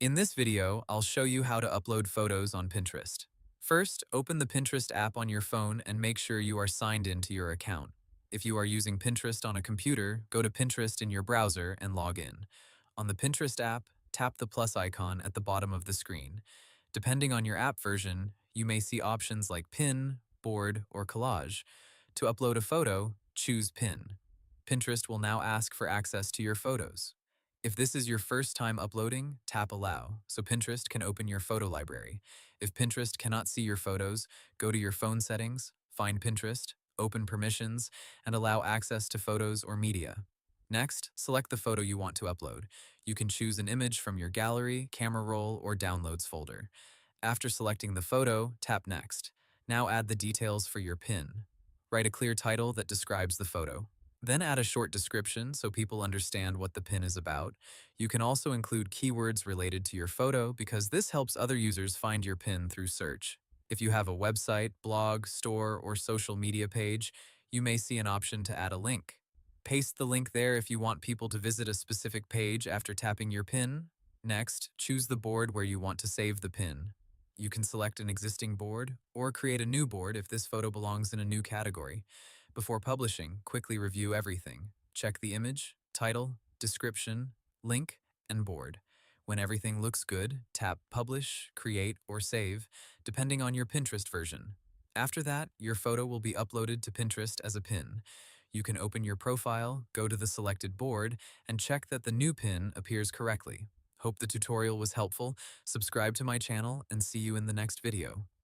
In this video, I'll show you how to upload photos on Pinterest. First, open the Pinterest app on your phone and make sure you are signed into your account. If you are using Pinterest on a computer, go to Pinterest in your browser and log in. On the Pinterest app, tap the plus icon at the bottom of the screen. Depending on your app version, you may see options like pin, board, or collage. To upload a photo, choose pin. Pinterest will now ask for access to your photos. If this is your first time uploading, tap Allow, so Pinterest can open your photo library. If Pinterest cannot see your photos, go to your phone settings, find Pinterest, open permissions, and allow access to photos or media. Next, select the photo you want to upload. You can choose an image from your gallery, camera roll, or downloads folder. After selecting the photo, tap Next. Now add the details for your pin. Write a clear title that describes the photo. Then add a short description so people understand what the pin is about. You can also include keywords related to your photo because this helps other users find your pin through search. If you have a website, blog, store, or social media page, you may see an option to add a link. Paste the link there if you want people to visit a specific page after tapping your pin. Next, choose the board where you want to save the pin. You can select an existing board or create a new board if this photo belongs in a new category. Before publishing, quickly review everything. Check the image, title, description, link, and board. When everything looks good, tap Publish, Create, or Save, depending on your Pinterest version. After that, your photo will be uploaded to Pinterest as a pin. You can open your profile, go to the selected board, and check that the new pin appears correctly. Hope the tutorial was helpful. Subscribe to my channel and see you in the next video.